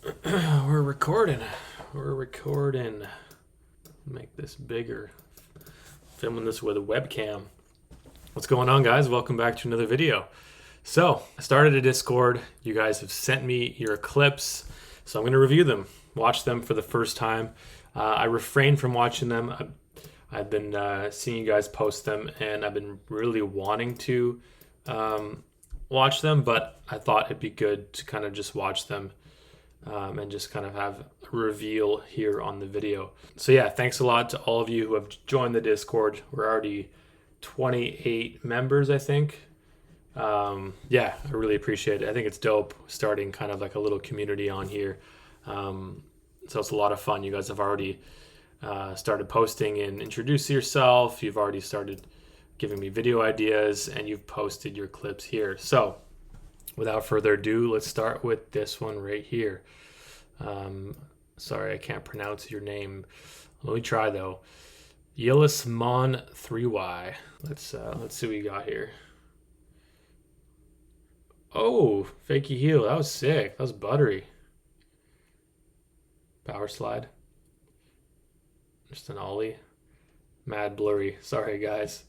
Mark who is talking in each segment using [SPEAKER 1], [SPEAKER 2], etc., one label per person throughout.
[SPEAKER 1] We're recording. We're recording. Make this bigger. Filming this with a webcam. What's going on, guys? Welcome back to another video. So, I started a Discord. You guys have sent me your clips, so I'm going to review them, watch them for the first time. I refrained from watching them. I've been seeing you guys post them, and I've been really wanting to watch them, but I thought it'd be good to kind of just watch them and just kind of have a reveal here on the video. So yeah, thanks a lot to all of you who have joined the Discord. We're already 28 members, I think. Yeah, I really appreciate it. I think it's dope starting kind of like a little community on here. So it's a lot of fun. You guys have already started posting and introduce yourself. You've already started giving me video ideas, and you've posted your clips here. So without further ado, let's start with this one right here. Sorry, I can't pronounce your name. Let me try though. Yillismon 3Y. Let's see what we got here. Oh, fakey heel. That was sick. That was buttery. Power slide. Just an ollie. Mad blurry. Sorry, guys.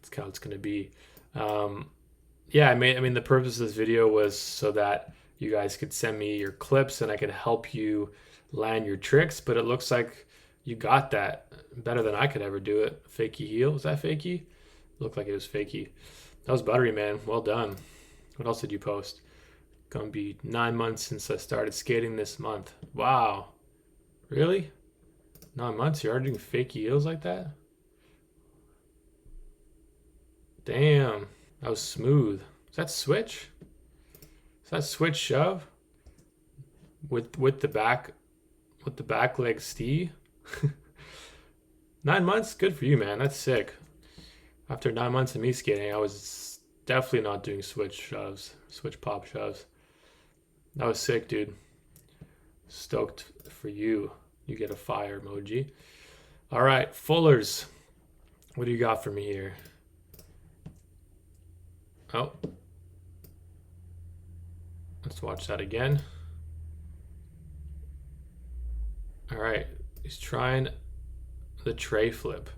[SPEAKER 1] That's how it's gonna be. Yeah, I mean, the purpose of this video was so that you guys could send me your clips and I could help you land your tricks, but it looks like you got that better than I could ever do it. Fakey heel. Was that fakey? Looked like it was fakey. That was buttery, man. Well done. What else did you post? Gonna be 9 months since I started skating this month. Wow. Really? 9 months? You're already doing fakey heels like that? Damn. That was smooth. Is that switch? Is that switch shove? With the back leg stee? 9 months? Good for you, man. That's sick. After 9 months of me skating, I was definitely not doing switch shoves, switch pop shoves. That was sick, dude. Stoked for you. You get a fire emoji. All right, Fullers. What do you got for me here? Oh. Let's watch that again. All right, he's trying the tray flip.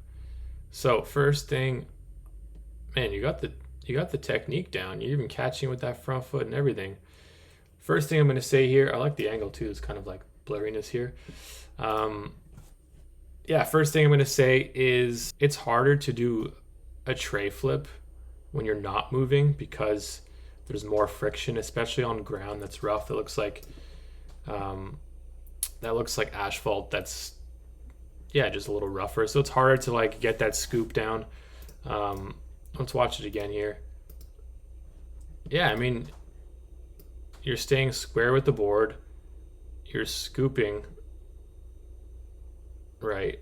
[SPEAKER 1] So first thing, man, you got the technique down. You're even catching with that front foot and everything. First thing I'm going to say here, I like the angle too. It's kind of like blurriness here. Yeah, first thing I'm going to say is it's harder to do a tray flip when you're not moving because there's more friction, especially on ground that's rough. That looks like asphalt. That's, yeah, just a little rougher. So it's harder to like get that scoop down. Let's watch it again here. Yeah, I mean, you're staying square with the board. You're scooping, right?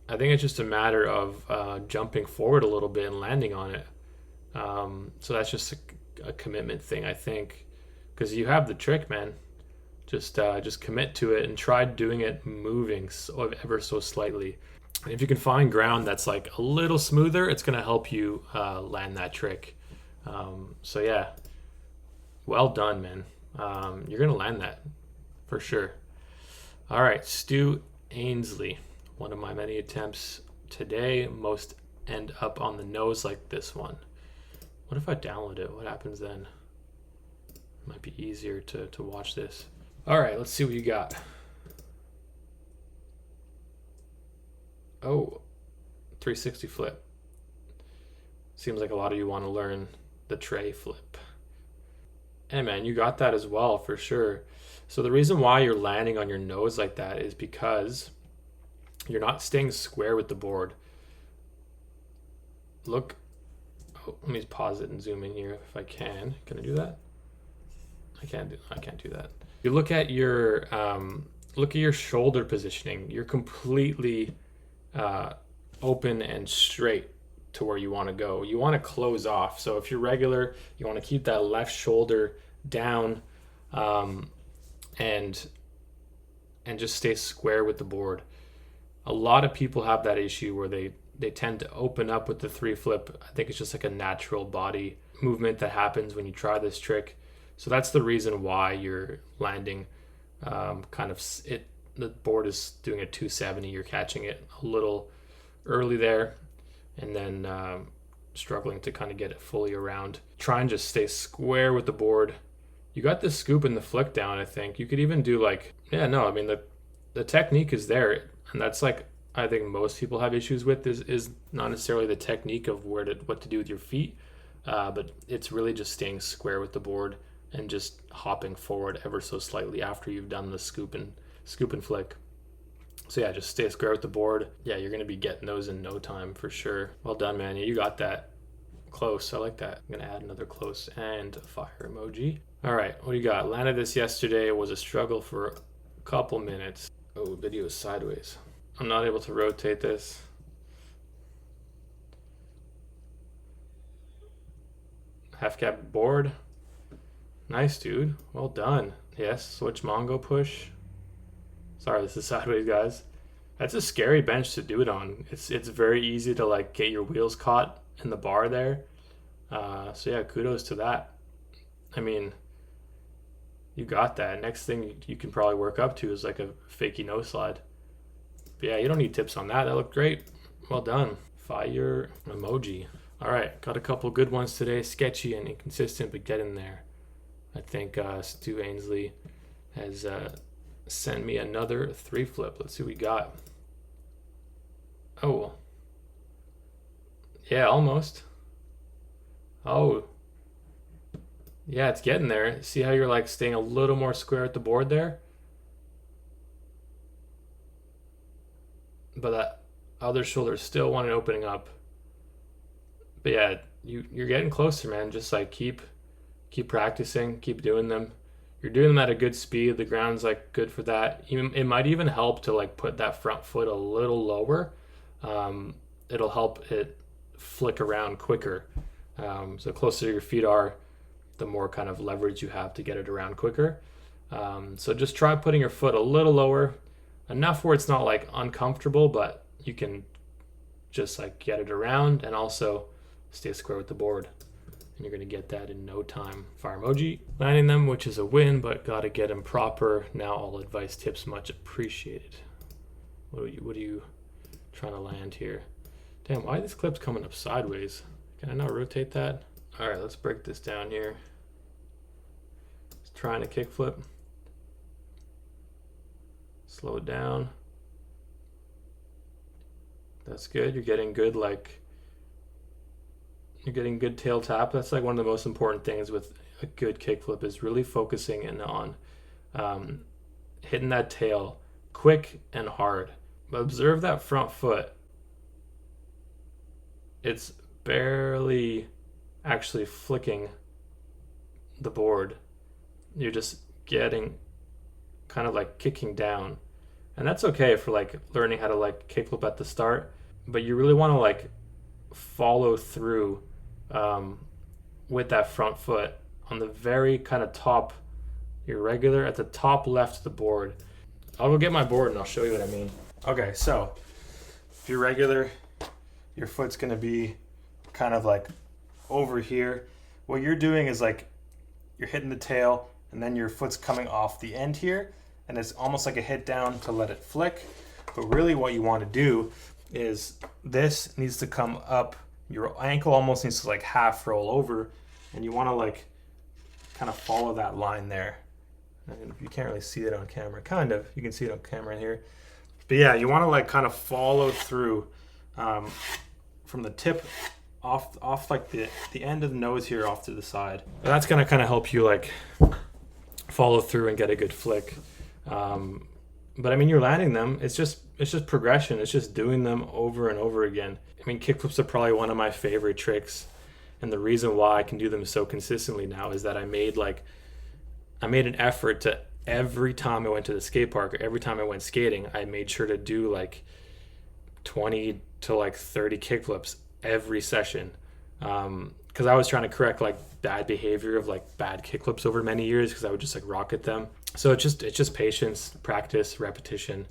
[SPEAKER 1] I think it's just a matter of jumping forward a little bit and landing on it. So that's just a commitment thing, I think, because you have the trick, man. Just commit to it and try doing it moving ever so slightly. And if you can find ground that's like a little smoother, it's going to help you land that trick. So yeah, well done, man. You're going to land that for sure. All right, Stu Ainsley. One of my many attempts today. Most end up on the nose like this one. What if I download it? What happens then? It might be easier to watch this. All right, let's see what you got. Oh, 360 flip. Seems like a lot of you want to learn the tray flip. Hey man, you got that as well for sure. So the reason why you're landing on your nose like that is because you're not staying square with the board. Look, let me pause it and zoom in here if I can. Can I do that? I can't do that. You look at your shoulder positioning. You're completely open and straight to where you want to go. You want to close off. So if you're regular, you want to keep that left shoulder down, and just stay square with the board. A lot of people have that issue where they tend to open up with the three flip. I think it's just like a natural body movement that happens when you try this trick. So that's the reason why you're landing The board is doing a 270. You're catching it a little early there, and then struggling to kind of get it fully around. Try and just stay square with the board. You got the scoop and the flick down, I think. You could even do the technique is there, and that's like I think most people have issues with is not necessarily the technique of what to do with your feet, but it's really just staying square with the board and just hopping forward ever so slightly after you've done the scoop and flick. So yeah, just stay square with the board. Yeah, you're gonna be getting those in no time for sure. Well done, man. Yeah, you got that. Close. I like that. I'm gonna add another close and a fire emoji. All right, what do you got? Landed this yesterday. It was a struggle for a couple minutes. Oh, video is sideways. I'm not able to rotate this. Half cap board. Nice, dude. Well done. Yes, switch Mongo push. Sorry, this is sideways, guys. That's a scary bench to do it on. It's very easy to like get your wheels caught in the bar there. So yeah, kudos to that. I mean, you got that. Next thing you can probably work up to is like a fakey no slide. But yeah, you don't need tips on that. That looked great. Well done. Fire emoji. All right, got a couple good ones today. Sketchy and inconsistent, but getting there. I think Stu Ainsley has sent me another 3 flip. Let's see what we got. Oh. Yeah, almost. Oh. Yeah, it's getting there. See how you're like staying a little more square at the board there? But that other shoulder still wanted opening up. But yeah, you're getting closer, man. Just like keep practicing, keep doing them. You're doing them at a good speed. The ground's like good for that. It might even help to like put that front foot a little lower. It'll help it flick around quicker. So closer your feet are, the more kind of leverage you have to get it around quicker. So just try putting your foot a little lower, enough where it's not like uncomfortable, but you can just like get it around and also stay square with the board. And you're going to get that in no time. Fire emoji. Landing them, which is a win, but got to get them proper. Now all advice tips much appreciated. What are you trying to land here? Damn, why this clip's coming up sideways? Can I not rotate that? All right, let's break this down here. Just trying to kickflip. Slow it down. That's good. You're getting good tail tap. That's like one of the most important things with a good kickflip is really focusing in on hitting that tail quick and hard. But observe that front foot. It's barely actually flicking the board. You're just getting kind of like kicking down. And that's okay for like learning how to like kickflip at the start, but you really want to like follow through with that front foot on the very kind of top, irregular at the top left of the board. I'll go get my board and I'll show you what I mean. Okay, so if you're regular, your foot's gonna be kind of like over here. What you're doing is like you're hitting the tail and then your foot's coming off the end here, and it's almost like a hit down to let it flick. But really what you want to do is this needs to come up. Your ankle almost needs to like half roll over, and you want to like kind of follow that line there. And you can't really see it on camera. Kind of. You can see it on camera in here. But yeah, you want to like kind of follow through from the tip off like the end of the nose here off to the side. And that's going to kind of help you like follow through and get a good flick. But I mean, you're landing them. It's just progression. It's just doing them over and over again. I mean, kickflips are probably one of my favorite tricks. And the reason why I can do them so consistently now is that I made an effort to, every time I went to the skate park or every time I went skating, I made sure to do like 20 to like 30 kickflips every session. Because I was trying to correct like bad behavior of like bad kickflips over many years, because I would just like rocket them. So it's just patience, practice, repetition.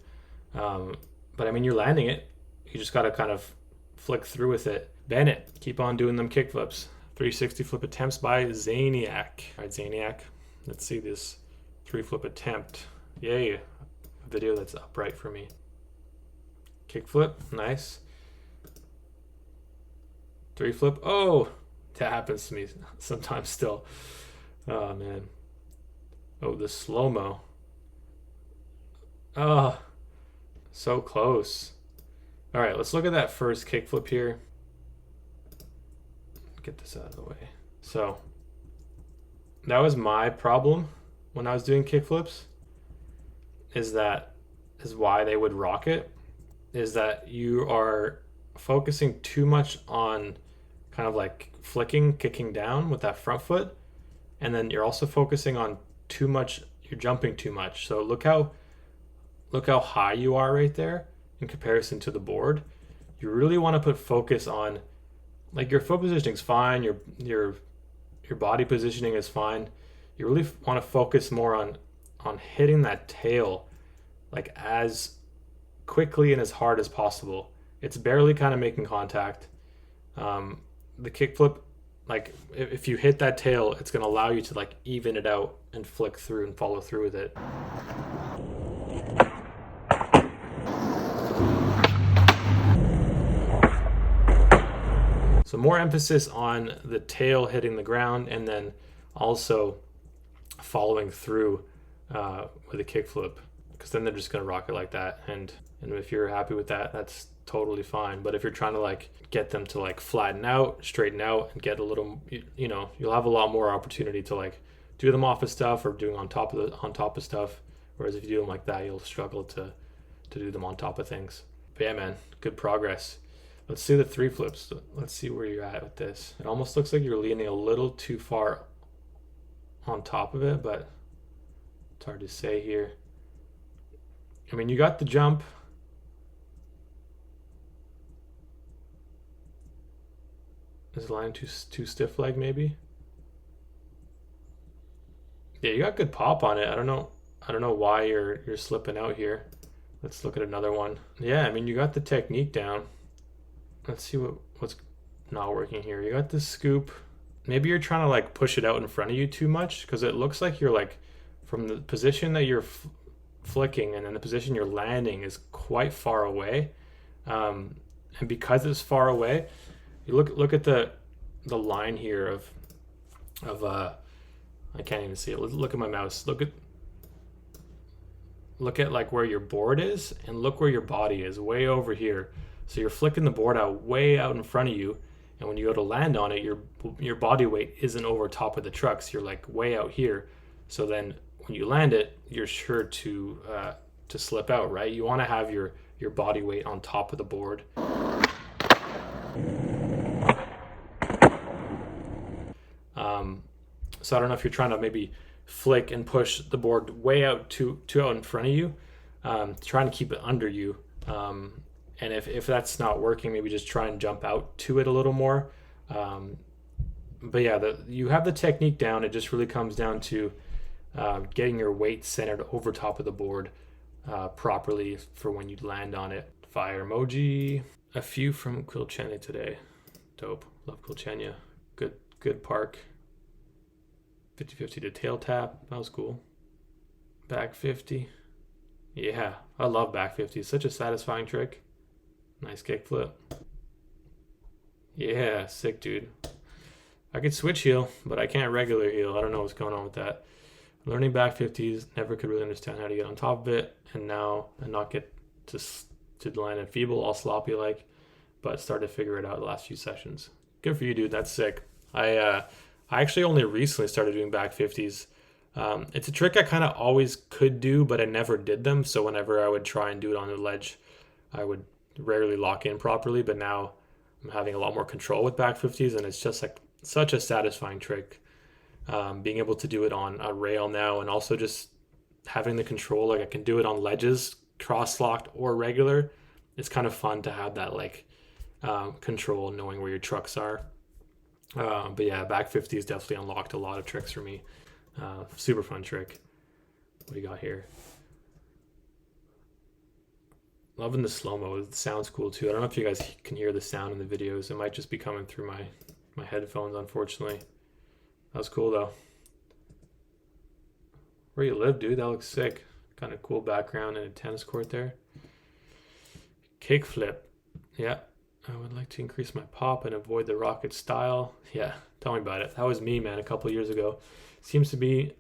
[SPEAKER 1] But I mean, you're landing it. You just got to kind of flick through with it. Bennett, keep on doing them kickflips. 360 flip attempts by Zaniac. All right, Zaniac, let's see this 3 flip attempt Yay, a video that's upright for me. Kickflip, nice. 3 flip. Oh, that happens to me sometimes still. Oh man. Oh, the slow-mo. Oh, so close. All right, let's look at that first kickflip here. Get this out of the way. So that was my problem when I was doing kickflips, is why they would rock it, is that you are focusing too much on kind of like flicking, kicking down with that front foot, and then you're also focusing on too much, you're jumping too much. So look how high you are right there in comparison to the board. You really want to put focus on, like, your foot positioning is fine, your body positioning is fine. You really want to focus more on hitting that tail like as quickly and as hard as possible. It's barely kind of making contact. The kickflip, like if you hit that tail, it's going to allow you to like even it out and flick through and follow through with it. So more emphasis on the tail hitting the ground, and then also following through with a kickflip, because then they're just going to rock it like that. And if you're happy with that, that's totally fine. But if you're trying to like get them to like flatten out, straighten out, and get a little, you know, you'll have a lot more opportunity to like do them off of stuff or doing on top of stuff. Whereas if you do them like that, you'll struggle to do them on top of things. But yeah, man, good progress. Let's see the 3 flips. Let's see where you're at with this. It almost looks like you're leaning a little too far on top of it, but it's hard to say here. I mean, you got the jump. Is the line too stiff leg maybe? Yeah, you got good pop on it. I don't know why you're slipping out here. Let's look at another one. Yeah, I mean, you got the technique down. Let's see what's not working here. You got the scoop. Maybe you're trying to like push it out in front of you too much, because it looks like you're like, from the position that you're flicking and then the position you're landing is quite far away. And because it's far away, you look at the line here of I can't even see it. Look at my mouse. Look at like where your board is, and look where your body is, way over here. So you're flicking the board out way out in front of you, and when you go to land on it, your body weight isn't over top of the trucks. You're like way out here. So then when you land it, you're sure to slip out, right? You want to have your body weight on top of the board. So I don't know if you're trying to maybe flick and push the board way out too out in front of you, trying to keep it under you. And if that's not working, maybe just try and jump out to it a little more. But yeah, you have the technique down. It just really comes down to getting your weight centered over top of the board properly for when you land on it. Fire emoji. A few from Quilchenia today. Dope. Love Quilchenia. Good park. 50-50 to tail tap. That was cool. Back 50. Yeah, I love back 50. It's such a satisfying trick. Nice kick flip. Yeah, sick, dude. I could switch heel, but I can't regular heel. I don't know what's going on with that. Learning back 50s, never could really understand how to get on top of it, and not get to land in feeble, all sloppy like, but started to figure it out the last few sessions. Good for you, dude. That's sick. I actually only recently started doing back 50s. It's a trick I kind of always could do, but I never did them. So whenever I would try and do it on the ledge, I would rarely lock in properly. But now I'm having a lot more control with back 50s, and it's just like such a satisfying trick. Being able to do it on a rail now, and also just having the control, like I can do it on ledges, cross-locked or regular. It's kind of fun to have that like control, knowing where your trucks are. But yeah, back 50s definitely unlocked a lot of tricks for me. Super fun trick. What do you got here? Loving the slow-mo. It sounds cool too. I don't know if you guys can hear the sound in the videos. It might just be coming through my headphones, unfortunately. That was cool though. Where you live, dude? That looks sick. Kind of cool background and a tennis court there. Kick flip. Yeah. I would like to increase my pop and avoid the rocket style. Yeah, tell me about it. That was me, man, a couple years ago. Seems to be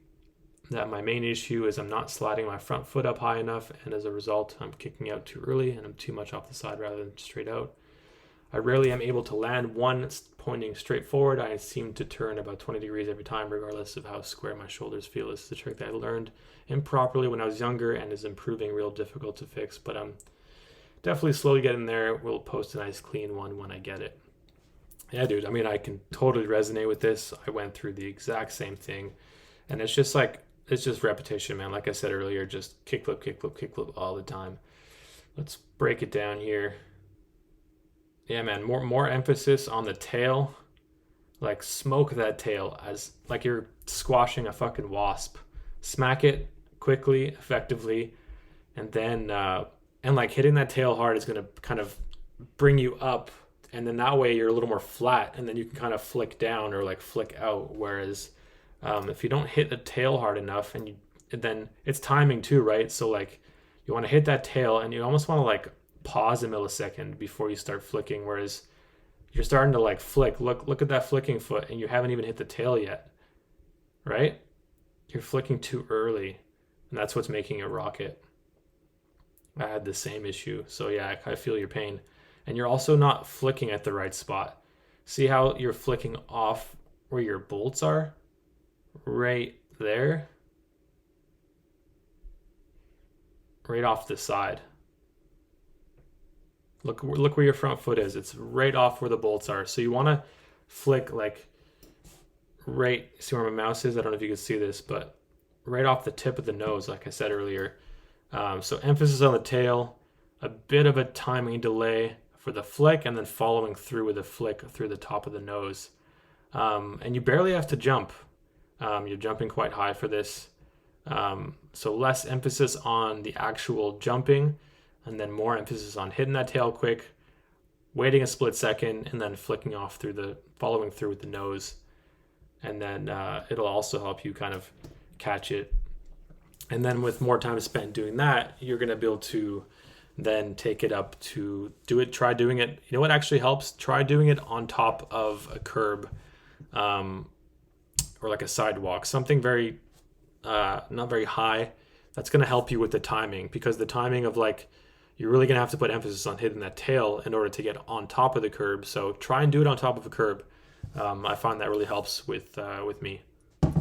[SPEAKER 1] that my main issue is I'm not sliding my front foot up high enough, and as a result, I'm kicking out too early and I'm too much off the side rather than straight out. I rarely am able to land one pointing straight forward. I seem to turn about 20 degrees every time, regardless of how square my shoulders feel. This is a trick that I learned improperly when I was younger and is improving, real difficult to fix, but I'm definitely slowly getting there. We'll post a nice clean one when I get it. Yeah, dude, I mean, I can totally resonate with this. I went through the exact same thing, and it's just repetition, man. Like I said earlier, just kickflip, kickflip, kickflip all the time. Let's break it down here. Yeah, man, more emphasis on the tail. Like, smoke that tail as like you're squashing a fucking wasp. Smack it quickly, effectively, and then and like hitting that tail hard is going to kind of bring you up, and then that way you're a little more flat, and then you can kind of flick down or like flick out. Whereas if you don't hit the tail hard enough, and then it's timing too, right? So like you want to hit that tail, and you almost want to like pause a millisecond before you start flicking. Whereas you're starting to like flick. Look at that flicking foot, and you haven't even hit the tail yet, right? You're flicking too early, and that's what's making it rocket. I had the same issue. So yeah, I feel your pain. And you're also not flicking at the right spot. See how you're flicking off where your bolts are? Right there. Right off the side. Look where your front foot is. It's right off where the bolts are. So you want to flick like right, see where my mouse is? I don't know if you can see this, but right off the tip of the nose, like I said earlier. So emphasis on the tail, a bit of a timing delay for the flick, and then following through with a flick through the top of the nose. And you barely have to jump. You're jumping quite high for this. So less emphasis on the actual jumping, and then more emphasis on hitting that tail quick, waiting a split second, and then flicking off following through with the nose. And then it'll also help you kind of catch it. And then with more time spent doing that, you're going to be able to then take it up to try doing it. You know what actually helps? Try doing it on top of a curb or like a sidewalk, something very, not very high. That's going to help you with the timing, because the timing of like, you're really going to have to put emphasis on hitting that tail in order to get on top of the curb. So try and do it on top of a curb. I find that really helps with me.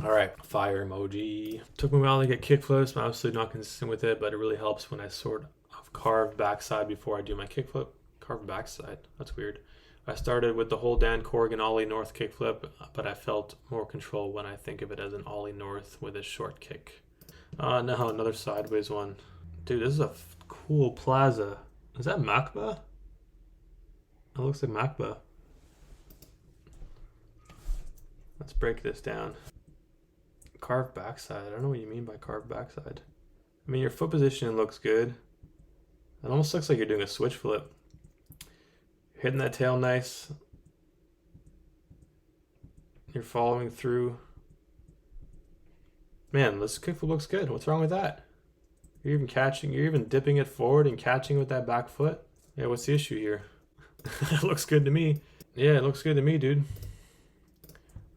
[SPEAKER 1] All right, fire emoji. Took me a while to get kickflips. I'm obviously not consistent with it, but it really helps when I sort of carve backside before I do my kickflip. Carve backside, that's weird. I started with the whole Dan Corrigan ollie north kickflip, but I felt more control when I think of it as an ollie north with a short kick. No, another sideways one. Dude, this is a cool plaza. Is that Macba? It looks like Macba. Let's break this down. Carved backside. I don't know what you mean by carved backside. I mean, your foot position looks good. It almost looks like you're doing a switch flip. You're hitting that tail nice. You're following through. Man, this kickflip looks good. What's wrong with that? You're even dipping it forward and catching with that back foot. Yeah, what's the issue here? It looks good to me. Yeah, it looks good to me, dude.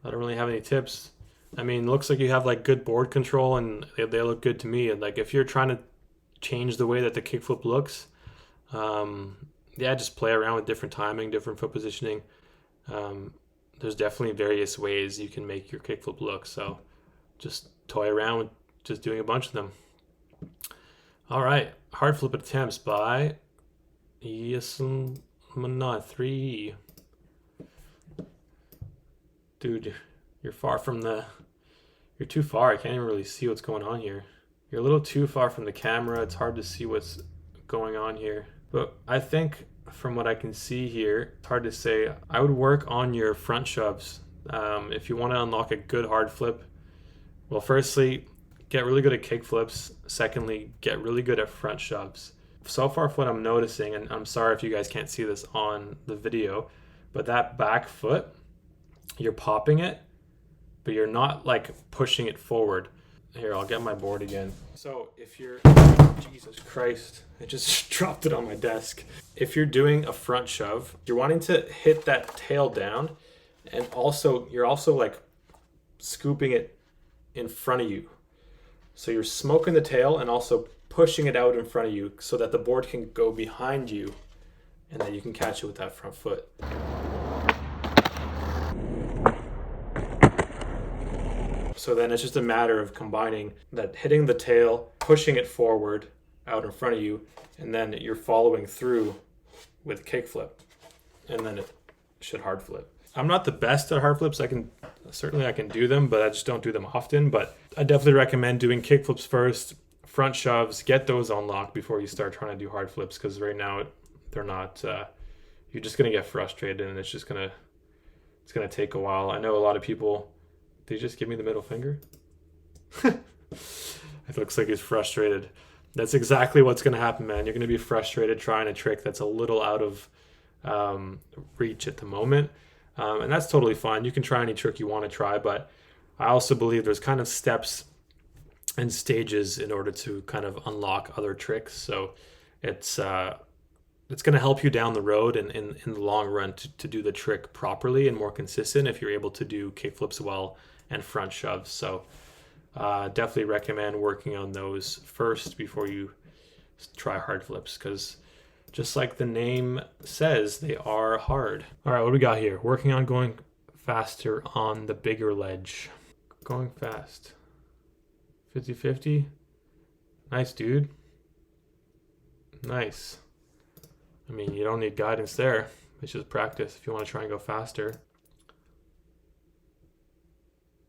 [SPEAKER 1] I don't really have any tips. I mean, it looks like you have like good board control, and they look good to me. And like, if you're trying to change the way that the kickflip looks, yeah, just play around with different timing, different foot positioning. There's definitely various ways you can make your kickflip look. So just toy around with just doing a bunch of them. All right, hard flip attempts by Yasmana3. Dude, you're too far. I can't even really see what's going on here. You're a little too far from the camera. It's hard to see what's going on here. But I think from what I can see here, it's hard to say. I would work on your front shoves. If you want to unlock a good hard flip, well, firstly, get really good at kick flips. Secondly, get really good at front shoves. So far, what I'm noticing, and I'm sorry if you guys can't see this on the video, but that back foot, you're popping it, but you're not like pushing it forward. Here, I'll get my board again. So if you're, Jesus Christ, I just dropped it on my desk. If you're doing a front shove, you're wanting to hit that tail down, and also you're also like scooping it in front of you. So you're smoking the tail and also pushing it out in front of you so that the board can go behind you and then you can catch it with that front foot. So then it's just a matter of combining that, hitting the tail, pushing it forward out in front of you, and then you're following through with kickflip, and then it should hard flip. I'm not the best at hard flips. I can do them, but I just don't do them often. But I definitely recommend doing kickflips first, front shoves, get those unlocked before you start trying to do hard flips, because right now they're not. You're just gonna get frustrated, and it's gonna take a while. I know a lot of people. Did he just give me the middle finger? It looks like he's frustrated. That's exactly what's going to happen, man. You're going to be frustrated trying a trick that's a little out of reach at the moment. And that's totally fine. You can try any trick you want to try, but I also believe there's kind of steps and stages in order to kind of unlock other tricks. So it's going to help you down the road and in the long run to do the trick properly and more consistent if you're able to do kickflips well and front shoves. So definitely recommend working on those first before you try hard flips, because just like the name says, they are hard. All right, what do we got here? Working on going faster on the bigger ledge. Going fast. 50-50. Nice, dude. Nice. I mean, you don't need guidance there. It's just practice if you want to try and go faster.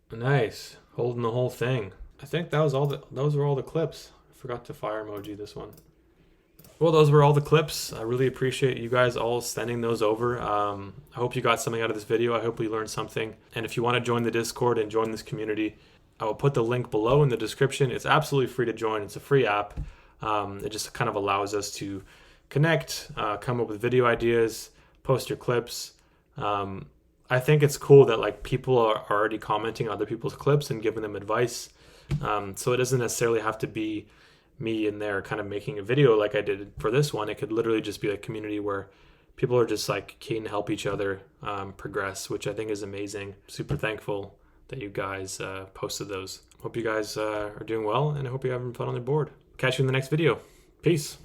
[SPEAKER 1] Nice. Holding the whole thing. I think those were all the clips. I forgot to fire emoji this one. Well, those were all the clips. I really appreciate you guys all sending those over. I hope you got something out of this video. I hope you learned something. And if you want to join the Discord and join this community, I will put the link below in the description. It's absolutely free to join. It's a free app. It just kind of allows us to connect, come up with video ideas, post your clips. I think it's cool that like people are already commenting other people's clips and giving them advice. So it doesn't necessarily have to be me in there kind of making a video like I did for this one. It could literally just be a community where people are just like keen to help each other progress, which I think is amazing. Super thankful that you guys posted those. Hope you guys are doing well, and I hope you're having fun on the board. Catch you in the next video. Peace.